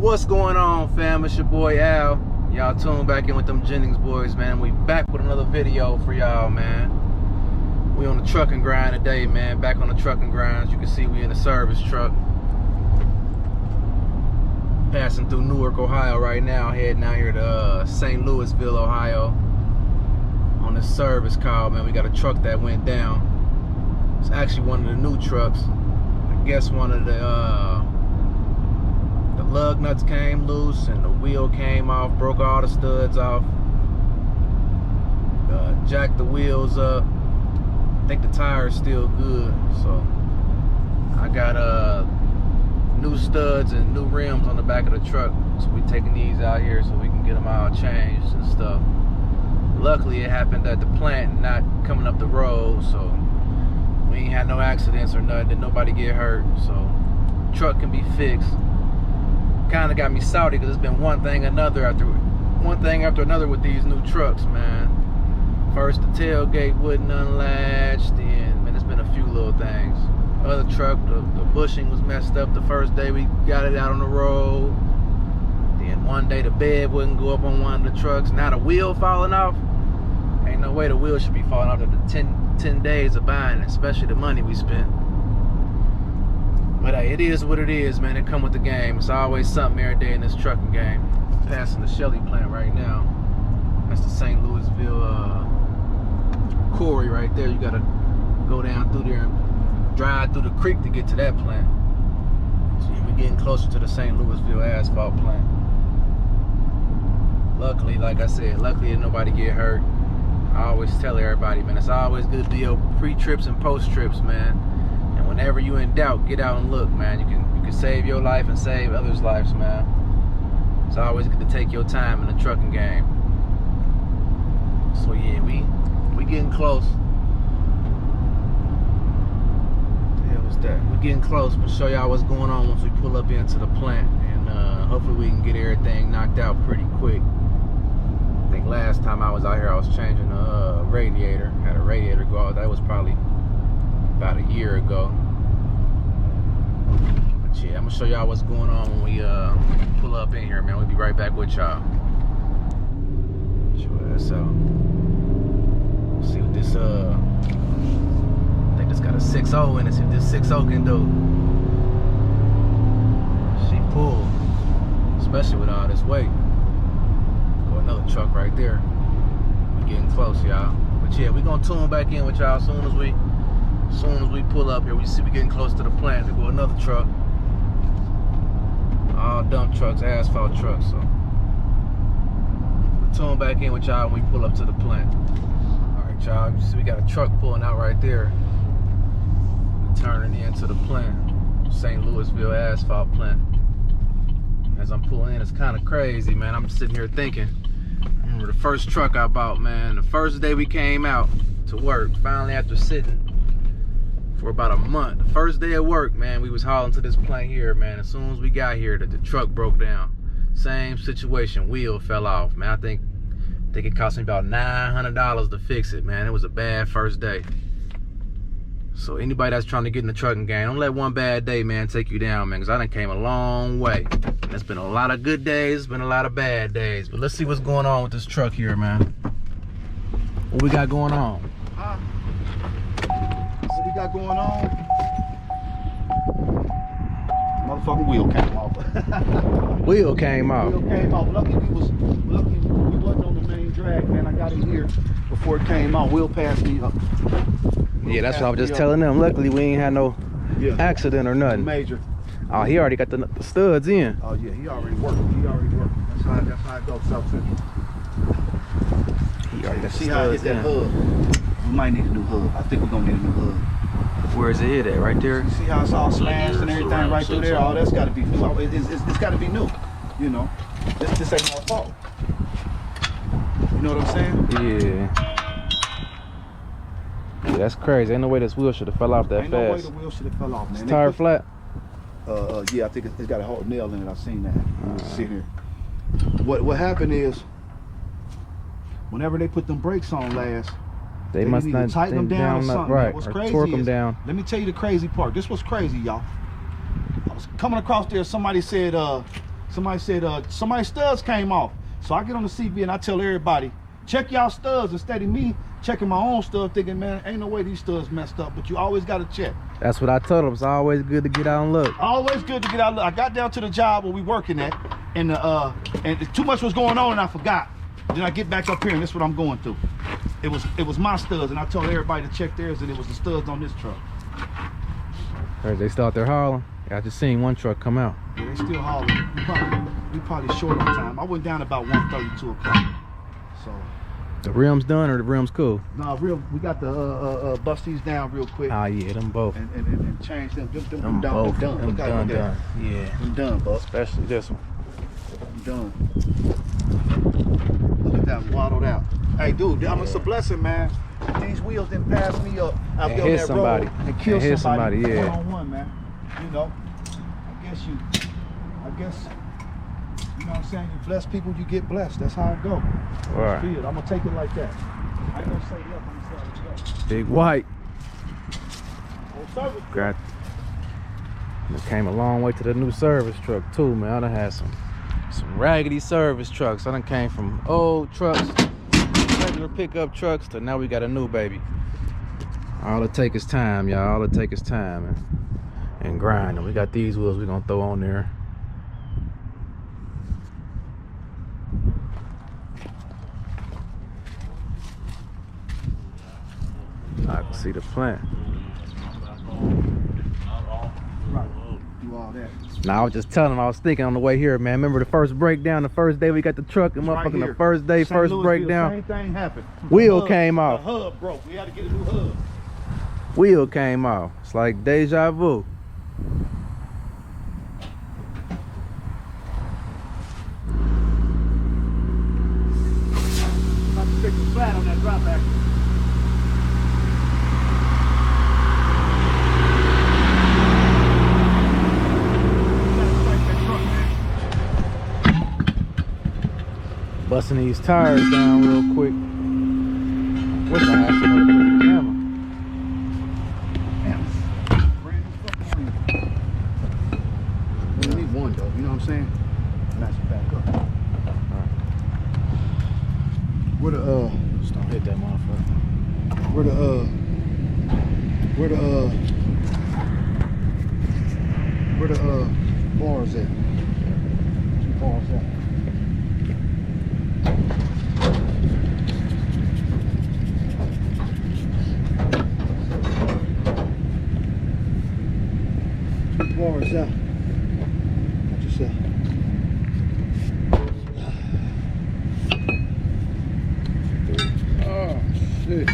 What's going on, fam? It's your boy Al. Y'all tune back in with them Jennings boys, man. We back with another video for y'all, man. We on the trucking grind today, man. Back on the trucking grind. As you can see, we in the service truck. Passing through Newark, Ohio right now. Heading out here to St. Louisville, Ohio. On this service call, man. We got a truck that went down. It's actually one of the new trucks. I guess one of the lug nuts came loose and the wheel came off, broke all the studs off, jacked the wheels up. I think the tire's still good, so I got new studs and new rims on the back of the truck, so we taking these out here so we can get them all changed and stuff. Luckily it happened at the plant, not coming up the road, so we ain't had no accidents or nothing. Did nobody get hurt, so truck can be fixed. Kind of got me salty because it's been one thing after another with these new trucks, man. First the tailgate wouldn't unlatch, then man, it's been a few little things. Other truck, the bushing was messed up the first day we got it out on the road. Then one day the bed wouldn't go up on one of the trucks. Now the wheel falling off. Ain't no way the wheel should be falling off after 10 days of buying it, especially the money we spent. But hey, it is what it is, man. It come with the game. It's always something every day in this trucking game. Passing the Shelly plant right now. That's the St. Louisville quarry right there. You gotta go down through there and drive through the creek to get to that plant. So we're getting closer to the St. Louisville asphalt plant. Luckily, like I said, luckily nobody get hurt. I always tell everybody, man, it's always good to do pre-trips and post-trips, man. And whenever you in doubt, get out and look, man. You can save your life and save others' lives, man. It's always good to take your time in the trucking game. So yeah, we getting close. What the hell was that? We getting close. We'll show y'all what's going on once we pull up into the plant, and hopefully we can get everything knocked out pretty quick. I think last time I was out here, I was changing a radiator. Had a radiator go out. That was probably about a year ago. But yeah, I'm gonna show y'all what's going on when we pull up in here, man. We'll be right back with y'all. Show us out. See what this I think this got a 6.0 in it. See what this 6.0 can do. She pulled, especially with all this weight. Go another truck right there. We're getting close, y'all. But yeah, we're gonna tune back in with y'all as soon as we pull up here. We see we getting close to the plant. There go another truck. All dump trucks, asphalt trucks. So we'll tune back in with y'all when we pull up to the plant. All right, y'all. You see we got a truck pulling out right there. We turning into the plant, St. Louisville asphalt plant. As I'm pulling in, it's kind of crazy, man. I'm sitting here thinking. I remember the first truck I bought, man. The first day we came out to work, finally after sitting for about a month. The first day of work, man, we was hauling to this plant here, man. As soon as we got here, the truck broke down. Same situation, wheel fell off, man. I think it cost me about $900 to fix it, man. It was a bad first day. So anybody that's trying to get in the trucking game, don't let one bad day, man, take you down, man, because I done came a long way. There's been a lot of good days, been a lot of bad days. But let's see what's going on with this truck here, man. What we got going on? What we got going on? Motherfucking wheel came off. Wheel came off. Wheel came off. Lucky we wasn't on the main drag, man. I got it here before it came out. Wheel passed me up. Yeah, that's what I was just telling them. Luckily we ain't had no accident or nothing. Major. Oh, he already got the studs in. Oh yeah, he already worked. That's how it goes, South Central. He already got the See how I hit studs that in. hub? We might need a new hub. I think we're gonna need a new hub. Where is it hit at? Right there? You see how it's all smashed and everything right through there? Oh, that's gotta be new. It's gotta be new. You know. This ain't our fault. You know what I'm saying? Yeah. Yeah, that's crazy. Ain't no way this wheel should have fell off that Ain't fast. no way the wheel should have fell off, man. It's tire flat? Yeah, I think it's got a whole nail in it. I've seen that. See here. What happened is, whenever they put them brakes on last, They must need to not tighten them down or something. right? What's Or crazy torque them is, down. let me tell you the crazy part. This was crazy, y'all. I was coming across there. Somebody said Somebody said, somebody's studs came off. So I get on the CB and I tell everybody, check y'all studs instead of me checking my own stuff, thinking, man, ain't no way these studs messed up, but you always got to check. That's what I told him. It's always good to get out and look. Always good to get out. I got down to the job where we working at, and too much was going on, and I forgot. Then I get back up here, and this is what I'm going through. It was my studs, and I told everybody to check theirs, and it was the studs on this truck. Heard they still out there hauling. I just seen one truck come out. Yeah, they still hauling. We probably short on time. I went down about 1:30, 2 o'clock. So. The rims done or the rims cool? Nah, we got the bust these down real quick. Oh yeah, them both. And change them. Them both. done. Them done. Yeah. Them done, bud. Especially this one. Done. Look at that waddled out. Hey, dude, it's a blessing, man. If these wheels didn't pass me up out there on that road and kill somebody, yeah. One-on-one, man. You know, I guess, you know what I'm saying? You bless people, you get blessed. That's how it go. Right. I'm gonna take it like that. I ain't gonna say left, I'm gonna say go. Big white. Old service Got. It came a long way to the new service truck too, man. I done had some raggedy service trucks. I done came from old trucks, regular pickup trucks, to now we got a new baby. All it take is time, y'all. All it take is time and grind. And we got these wheels we gonna throw on there. I can see the plant. right. Do all that. Now I was just telling him, I was thinking on the way here, man. Remember the first breakdown, the first day we got the truck, and Right motherfucking here. the first day, St. first Louisville, breakdown. Same thing happened. Wheel came off. The hub broke. We had to get a new hub. Wheel came off. It's like deja vu. About to fix the flat on that drop axle. Busting these tires down real quick. What's the ass gonna put the camera? Damn. Brand new fucking ring. We need one though, you know what I'm saying? Match it back up. Where the Just don't hit that motherfucker. where the bars at? 2 bars at. Bars out. Watch yourself. Oh shit.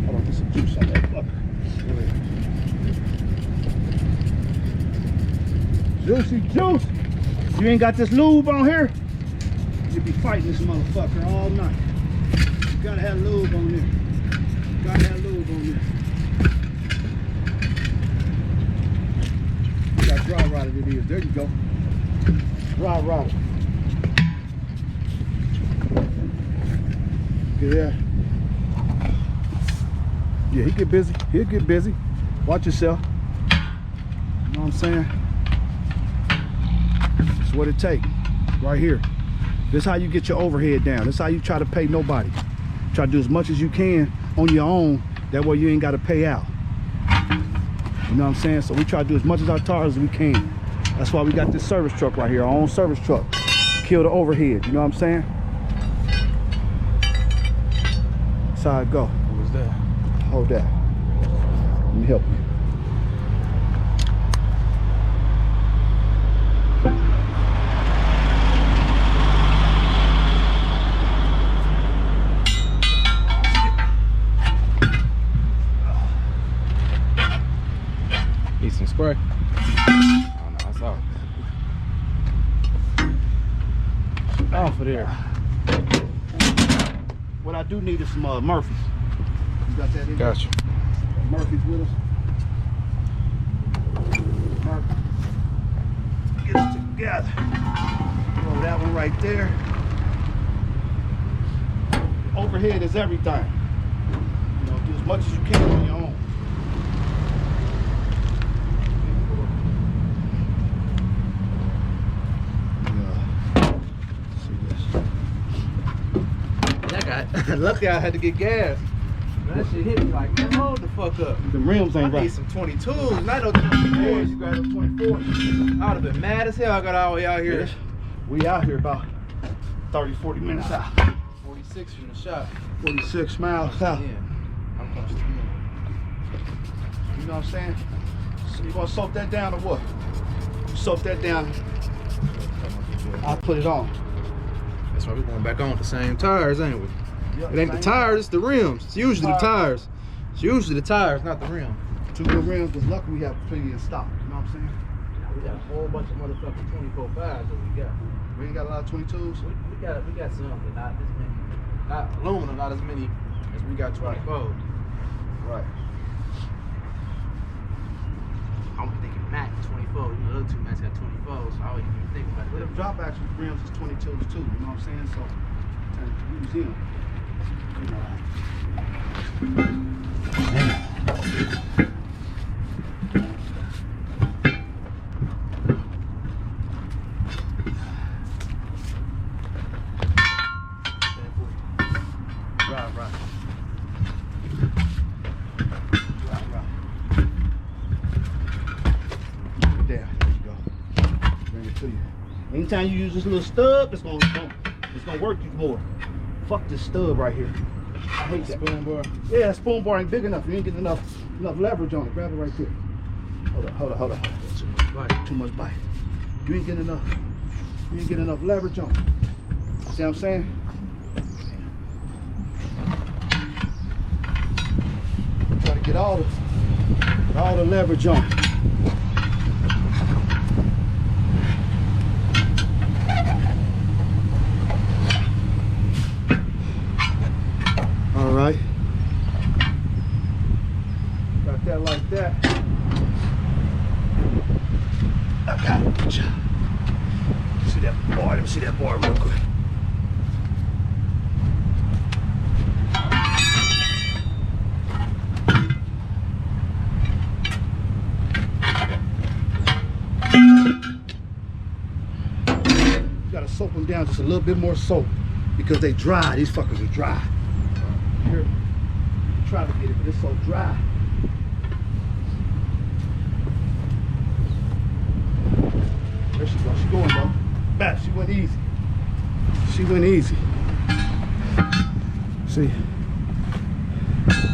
Hold on, get some juice on that fucker. Juicy juice. You ain't got this lube on here? You'll be fighting this motherfucker all night. You gotta have lube on there. Gotta have lube on there. You got dry rotted it is. There you go. Dry rotted. Yeah. Yeah, he get busy. He'll get busy. Watch yourself. You know what I'm saying? That's what it takes. Right here. This is how you get your overhead down. This is how you try to pay nobody. Try to do as much as you can on your own. That way you ain't got to pay out. You know what I'm saying? So we try to do as much as our tires as we can. That's why we got this service truck right here, our own service truck. Kill the overhead, you know what I'm saying? That's how it go. What was that? Hold that. Let me help you. Need some spray? Oh no, it's off. Off of there. What I do need is some Murphys. You got that in? Gotcha. Murphys with us. Murphy. Get us together. Throw that one right there. Overhead is everything. You know, do as much as you can on your own. Luckily I had to get gas. That shit hit me like, man, hold the fuck up. The rims ain't I right. need some 22s, not no 24s. You got a 24. I would have been mad as hell. I got all the way out here. We out here about 30, 40 minutes out. 46 from the shop. 46 miles out. Yeah, I'm close to the end. You know what I'm saying? So you gonna soak that down or what? Soak that down. I'll put it on. That's why we're going back on with the same tires, ain't we? Yep, It ain't the tires, it's the rims. It's usually the tires. It's usually the tires, not the rim. 2 good rims, but luckily we have plenty in stock. You know what I'm saying? We got a whole bunch of motherfucking 24 5s that we got. We ain't got a lot of 22s. We got some, but not as many. Not aluminum, not as many as we got 24s. Right. I'm thinking Mac 24. You know, the other two Macs got 24s, so I wasn't even thinking about But it. them drop action rims is 22s too. You know what I'm saying? So tend to use them. You know. Right. There you go. Bring it to you. Anytime you use this little stub, it's gonna work you more. Fuck this stub right here. I hate that. Spoon bar. Yeah, spoon bar ain't big enough. You ain't getting enough leverage on it. Grab it right there. Hold up. Too much bite. Too much bite. You ain't getting enough. You ain't getting enough leverage on it. See what I'm saying? Try to get all the leverage on it. All right. Got that like that. I got it. See that bar? Let me see that bar real quick. You gotta soak them down just a little bit more soap because they dry. These fuckers are dry. Here, try to get it, but it's so dry. There she goes. She going though. Back. She went easy. She went easy. See,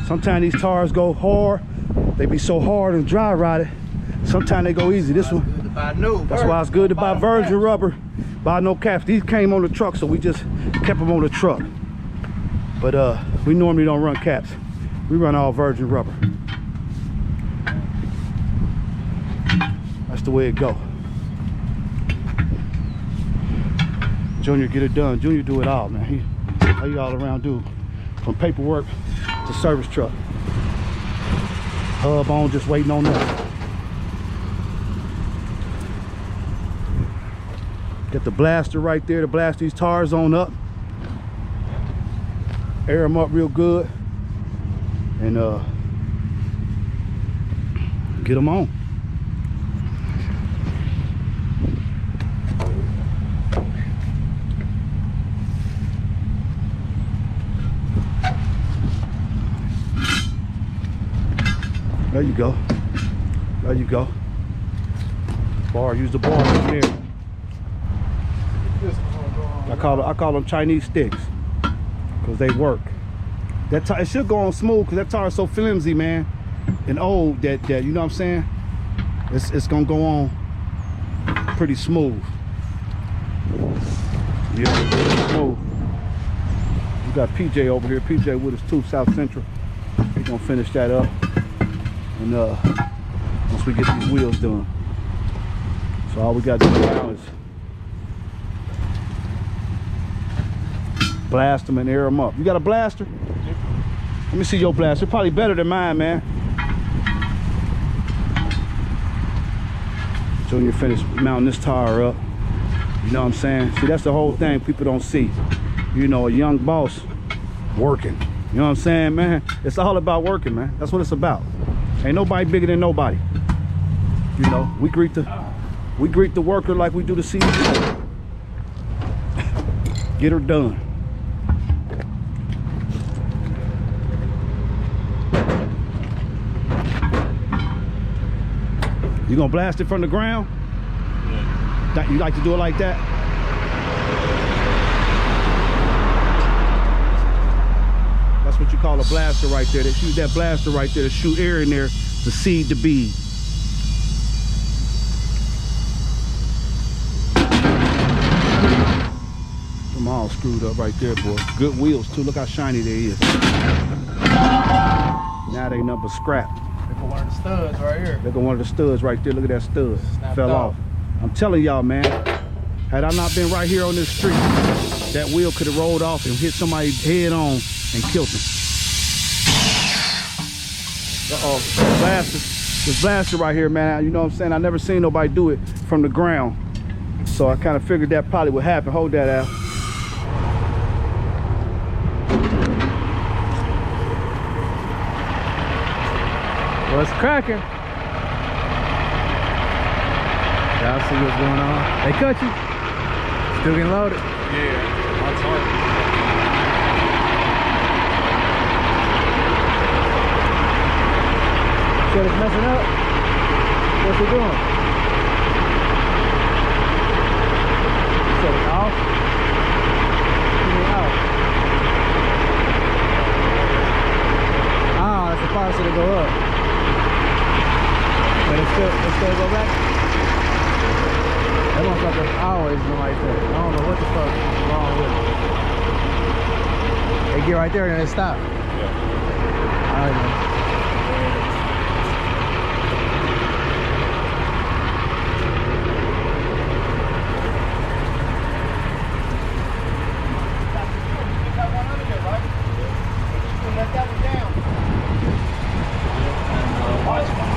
sometimes these tires go hard. They be so hard and dry rotted. Sometimes they go easy. This one. That's why it's good to buy virgin rubber. Buy no caps. These came on the truck, so we just kept them on the truck. But we normally don't run caps. We run all virgin rubber. That's the way it go. Junior get it done. Junior do it all, man. He all around dude. From paperwork to service truck. Hub on, just waiting on that. Got the blaster right there to blast these tires on up. Air them up real good. And get them on. There you go. There you go. Bar, use the bar right there. I call them Chinese sticks because they work. That tire, it should go on smooth because that tire is so flimsy, man, and old that you know what I'm saying. It's gonna go on pretty smooth. Yeah, smooth. We got PJ over here. PJ with us too, South Central. We're gonna finish that up. And once we get these wheels done, so all we got to do now is blast them and air them up. You got a blaster? Let me see your blaster. Probably better than mine, man. Junior finished mounting this tire up. You know what I'm saying? See, that's the whole thing people don't see. You know, a young boss working. You know what I'm saying, man? It's all about working, man. That's what it's about. Ain't nobody bigger than nobody. You know, we greet the worker like we do the CEO. Get her done. You gonna blast it from the ground? Yeah. You like to do it like that? That's what you call a blaster right there. They use that blaster right there to shoot air in there to seed the bead. I'm all screwed up right there, boy. Good wheels too. Look how shiny they is. Now they ain't nothing but scrap. Look at one of the studs right here. Look at one of the studs right there. Look at that stud. Snapped Fell off. off. I'm telling y'all, man. Had I not been right here on this street, that wheel could have rolled off and hit somebody head on and killed him. Uh-oh. Blaster. This blaster right here, man. You know what I'm saying? I never seen nobody do it from the ground. So I kind of figured that probably would happen. Hold that out. What's cracking? Y'all see what's going on? They cut you? Still getting loaded? Yeah, that's hard. So it's messing up? What's it doing? Set it off? Turn it off. Ah, that's the fire so to go up. But it's still go back? That motherfucker's always been like that. I don't know what the fuck is wrong with it. They get right there and then it stop. Yeah. Alright, man.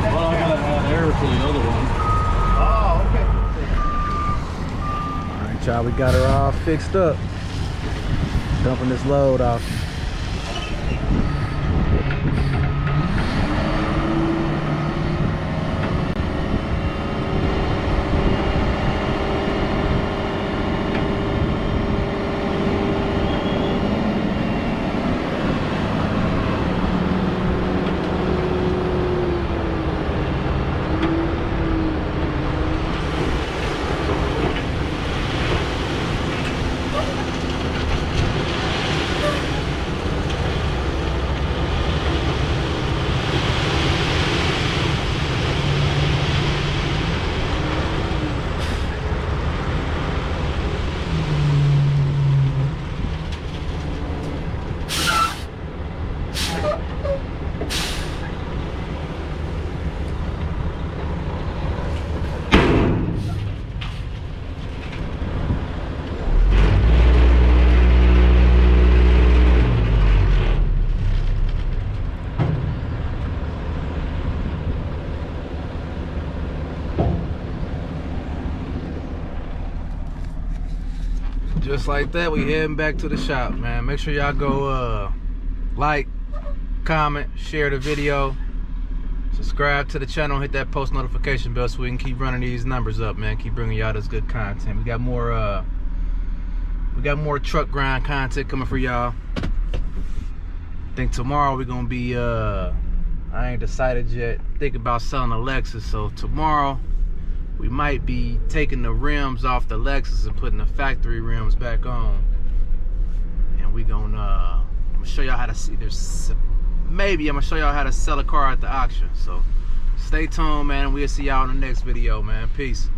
Well, I gotta add air for the other one. Alright, y'all, we got her all fixed up. Dumping this load off. Just like that, we heading back to the shop, man. Make sure y'all go like, comment, share the video, subscribe to the channel, hit that post notification bell so we can keep running these numbers up, man. Keep bringing y'all this good content. We got more truck grind content coming for y'all. I think tomorrow we're gonna be I ain't decided yet, think about selling a Lexus. So tomorrow we might be taking the rims off the Lexus and putting the factory rims back on. And we gonna I'm gonna show y'all how to see maybe I'm gonna show y'all how to sell a car at the auction. So stay tuned, man. We'll see y'all in the next video, man. Peace.